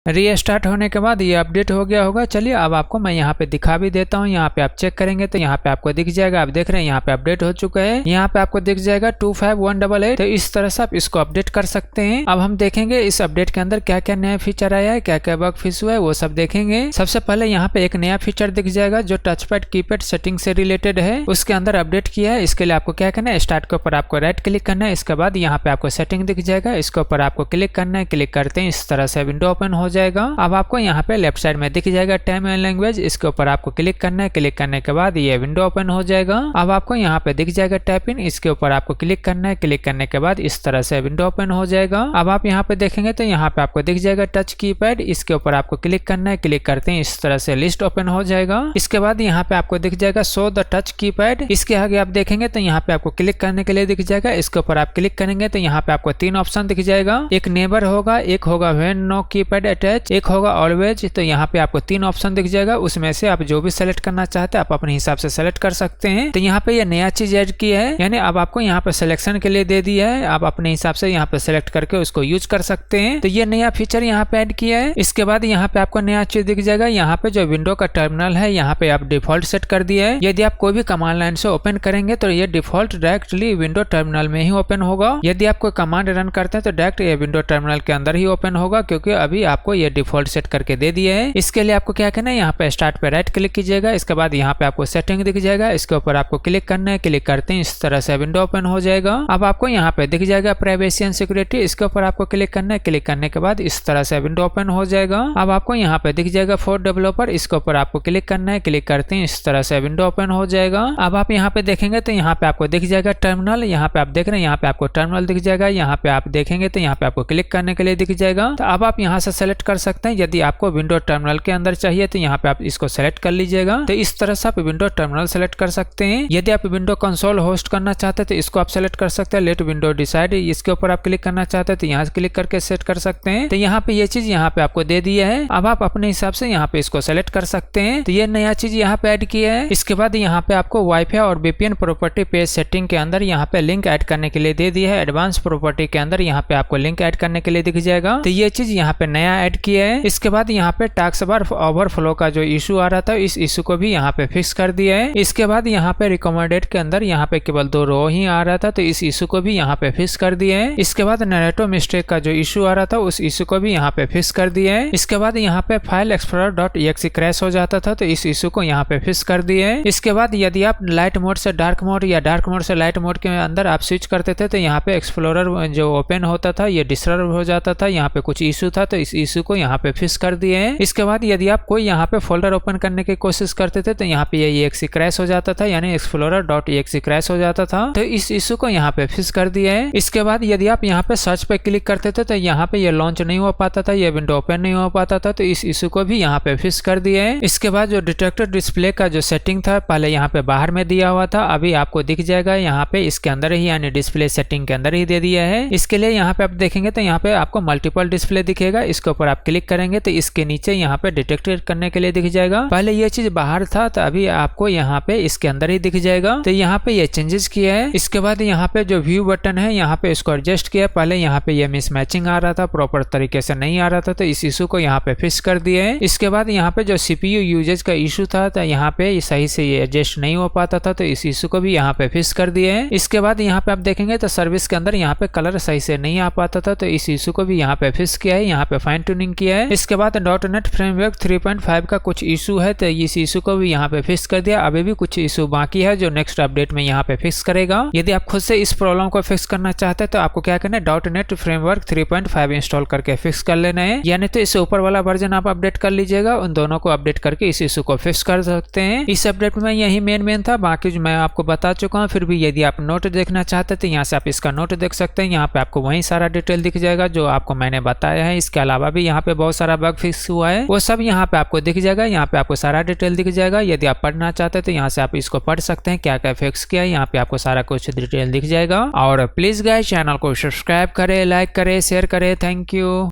Restart होने के बाद ये अपडेट हो गया होगा। चलिए अब आपको मैं यहाँ पे दिखा भी देता हूँ। यहाँ पे आप चेक करेंगे तो यहाँ पे आपको दिख जाएगा, आप देख रहे हैं यहाँ पे अपडेट हो चुका है। यहाँ पे आपको दिख जाएगा 25188। तो इस तरह से आप इसको अपडेट कर सकते हैं। अब हम देखेंगे इस अपडेट के अंदर क्या क्या नया फीचर आया है, क्या क्या बग फिक्स हुआ है, वो सब देखेंगे। सबसे पहले यहाँ पे एक नया फीचर दिख जाएगा जो टच पैड कीपैड सेटिंग से रिलेटेड है, उसके अंदर अपडेट किया है। इसके लिए आपको क्या करना है, स्टार्ट के ऊपर आपको राइट क्लिक करना है। इसके बाद यहाँ पे आपको सेटिंग दिख जाएगा, इसके ऊपर आपको क्लिक करना है। क्लिक करते हैं इस तरह से विंडो ओपन हो जाएगा। अब आपको यहाँ पे लेफ्ट साइड में दिख जाएगा टाइम एंड लैंग्वेज, इसके ऊपर आपको क्लिक करना है। क्लिक करने के बाद ये विंडो ओपन हो जाएगा। अब आपको यहाँ पे दिख जाएगा टाइप इन, इसके ऊपर आपको क्लिक करना है। क्लिक करने के बाद इस तरह से विंडो ओपन हो जाएगा। अब आप यहाँ पे देखेंगे तो यहाँ पे आपको दिख जाएगा टच कीपैड, इसके ऊपर आपको क्लिक करना है। क्लिक करते हैं इस तरह से लिस्ट ओपन हो जाएगा। इसके बाद यहाँ पे आपको दिख जाएगा शो द टच कीपैड, इसके आगे आप देखेंगे तो यहाँ पे आपको क्लिक करने के लिए दिख जाएगा। इसके ऊपर आप क्लिक करेंगे तो यहाँ पे आपको 3 ऑप्शन दिख जाएगा, एक नेबर होगा, एक होगा व्हेन नो कीपैड अटैच, एक होगा ऑलवेज। तो यहाँ पे आपको 3 ऑप्शन दिख जाएगा, उसमें से आप जो भी सेलेक्ट करना चाहते हैं आप अपने हिसाब से सेलेक्ट कर सकते हैं। तो यहाँ पे ये नया चीज ऐड की है, यानी अब आपको यहाँ पे सिलेक्शन के लिए दे दिया है, आप अपने हिसाब से यहाँ पे सेलेक्ट करके उसको यूज कर सकते हैं। तो ये नया फीचर यहाँ पे ऐड किया है। इसके बाद यहाँ पे आपको नया चीज दिख जाएगा, यहाँ पे जो विंडो का टर्मिनल है यहाँ पे आप डिफॉल्ट सेट कर दिया है। यदि आप कोई भी कमांड लाइन से ओपन करेंगे तो ये डिफॉल्ट डायरेक्टली विंडो टर्मिनल में ही ओपन होगा। यदि आप कोई कमांड रन करते हैं तो डायरेक्ट ये विंडो टर्मिनल के अंदर ही ओपन होगा, क्योंकि अभी आपको ये डिफॉल्ट सेट करके दे दिया है। इसके लिए आपको क्या करना है, यहाँ पे स्टार्ट पे राइट क्लिक कीजिएगा। इसके बाद यहाँ पे आपको सेटिंग दिख जाएगा, इसके ऊपर आपको क्लिक करना है। क्लिक करते हैं इस तरह से विंडो ओपन हो जाएगा। अब आपको यहाँ पे दिख जाएगा प्राइवेसी एंड सिक्योरिटी, इसके ऊपर आपको क्लिक करना है। क्लिक करने के बाद इस तरह से विंडो ओपन हो जाएगा। अब आपको यहाँ पे दिख जाएगा फॉर डेवलपर, इसके ऊपर आपको क्लिक करना है। क्लिक करते हैं इस तरह से विंडो ओपन हो जाएगा। अब आप यहाँ पे देखेंगे तो यहाँ पे आपको दिख जाएगा टर्मिनल, यहाँ पे आप देख रहे हैं यहाँ पे आपको टर्मिनल दिख जाएगा। यहाँ पे आप देखेंगे तो यहाँ पे आपको क्लिक करने के लिए दिख जाएगा। तो अब आप यहाँ से सेलेक्ट कर सकते हैं, यदि आपको विंडो टर्मिनल के अंदर चाहिए तो यहाँ पे आप इसको सेलेक्ट कर लीजिएगा। तो इस तरह से आप विंडो टर्मिनल सेलेक्ट कर सकते हैं। यदि आप विंडो कंसोल होस्ट करना चाहते हैं तो इसको आप सेलेक्ट कर सकते हैं, लेट विंडो डिसाइड, इसके ऊपर आप क्लिक करना चाहते हैं तो यहाँ से क्लिक करके सेट कर सकते हैं। तो यहाँ पे ये चीज यहाँ पे आपको दे दिया है। अब आप अपने हिसाब से यहाँ पे इसको सेलेक्ट कर सकते हैं। तो ये नया चीज यहाँ पे ऐड किया है। इसके बाद यहाँ पे आपको वाईफाई और वीपीएन प्रॉपर्टी पेज सेटिंग के अंदर यहाँ पे लिंक ऐड करने के लिए दे दिया है। एडवांस प्रॉपर्टी के अंदर यहाँ पे आपको लिंक ऐड करने के लिए दिख जाएगा। तो ये चीज यहाँ पे नया ऐड किया है। इसके बाद यहाँ पे टास्क बार ओवरफ्लो का जो इशू आ रहा था, इस इशू को भी यहाँ पे फिक्स कर दिया है। इसके बाद यहाँ पे रिकमेंडेड के अंदर यहाँ पे केवल 2 रो ही आ रहा था, तो इस इशू को भी यहाँ पे फिक्स कर दिया है। इसके बाद नरेटो मिस्टेक का जो इशू आ रहा था उस इशू को भी यहाँ पे फिक्स कर दिया है। इसके बाद यहाँ पे फाइल एक्सप्लोरर.exe क्रैश हो जाता था, तो इस इशू को यहाँ पे फिक्स कर दिया है। इसके बाद यदि आप लाइट मोड से डार्क मोड या डार्क मोड से लाइट मोड के अंदर आप स्विच करते थे तो यहाँ पे एक्सप्लोरर जो ओपन होता था ये डिस्टर्ब हो जाता था, यहाँ पे कुछ इशू था, तो इस इशू को यहाँ पे फिक्स कर दिए है। इसके बाद यदि आप कोई यहाँ पे फोल्डर ओपन करने की कोशिश करते थे तो यहाँ पे ये exe क्रैश हो जाता था, यानी एक्सप्लोरर.exe क्रैश हो जाता था, तो इस इशू को यहाँ पे फिक्स कर दिया है। इसके बाद यदि आप यहाँ पे सर्च पे क्लिक करते थे तो यहाँ पे ये लॉन्च नहीं हो पाता था, ये विंडो ओपन नहीं हो पाता था, तो इस इशू को भी यहाँ पे फिक्स कर दिया है। इसके बाद जो डिटेक्टर डिस्प्ले का जो सेटिंग था पहले यहाँ पे बाहर में दिया हुआ था, अभी आपको दिख जाएगा यहाँ पे इसके अंदर ही, यानी डिस्प्ले सेटिंग के अंदर ही दे दिया है। इसके लिए यहाँ पे आप देखेंगे तो यहाँ पे आपको मल्टीपल डिस्प्ले दिखेगा, इसके ऊपर आप क्लिक करेंगे तो इसके नीचे यहाँ पे डिटेक्ट करने के लिए दिख जाएगा। पहले ये चीज बाहर था तो अभी आपको यहाँ पे इसके अंदर ही दिख जाएगा। तो यहाँ पे ये चेंजेस किया है। इसके बाद यहाँ पे जो व्यू बटन है यहाँ पे इसको एडजस्ट किया है। पहले यहाँ पे ये मिसमैचिंग आ रहा था, प्रॉपर तरीके से नहीं आ रहा था, तो इस इशू को यहाँ पे फिक्स कर दिया है। इसके बाद यहाँ पे जो सीपीयू यूजेज का इशू था तो यहाँ पे सही से ये एडजस्ट नहीं हो पाता था, तो इस इशू को भी यहाँ पे फिक्स कर दिया है। इसके बाद यहाँ पे आप देखेंगे तो सर्विस के अंदर यहाँ पे कलर सही से नहीं आ पाता था, तो इस इशू को भी यहाँ पे फिक्स किया है, यहाँ पे फाइन ट्यूनिंग किया है। इसके बाद .NET फ्रेमवर्क 3.5 का कुछ इशू है, तो इस इशू को भी यहाँ पे फिक्स कर दिया। अभी भी कुछ इशू बाकी है जो नेक्स्ट अपडेट में यहाँ पे फिक्स करेगा। यदि आप खुद से इस प्रॉब्लम को फिक्स करना चाहते हैं तो आपको क्या करना है, .NET फ्रेमवर्क 3.5 इंस्टॉल करके फिक्स कर लेना है, यानी तो इससे ऊपर वाला वर्जन आप अपडेट कर लीजिएगा, उन दोनों को अपडेट करके इस इशू को फिक्स कर सकते हैं। इस अपडेट में यही मेन था, बाकी मैं आपको बता चुका हूँ। फिर भी यदि आप नोट देखना चाहते हैं तो यहाँ से आप इसका नोट देख सकते हैं, यहाँ पे आपको वही सारा डिटेल दिख जाएगा जो आपको मैंने बताया है। इसके अलावा भी यहाँ पे बहुत सारा बग फिक्स हुआ है, वो सब यहाँ पे आपको दिख जाएगा, यहाँ पे आपको सारा डिटेल दिख जाएगा। यदि आप पढ़ना चाहते हैं तो यहाँ से आप इसको पढ़ सकते हैं, क्या क्या फिक्स किया है, यहाँ पे आपको सारा कुछ डिटेल दिख जाएगा। और प्लीज गाइस चैनल को सब्सक्राइब करें, लाइक करें, शेयर करें। Thank you.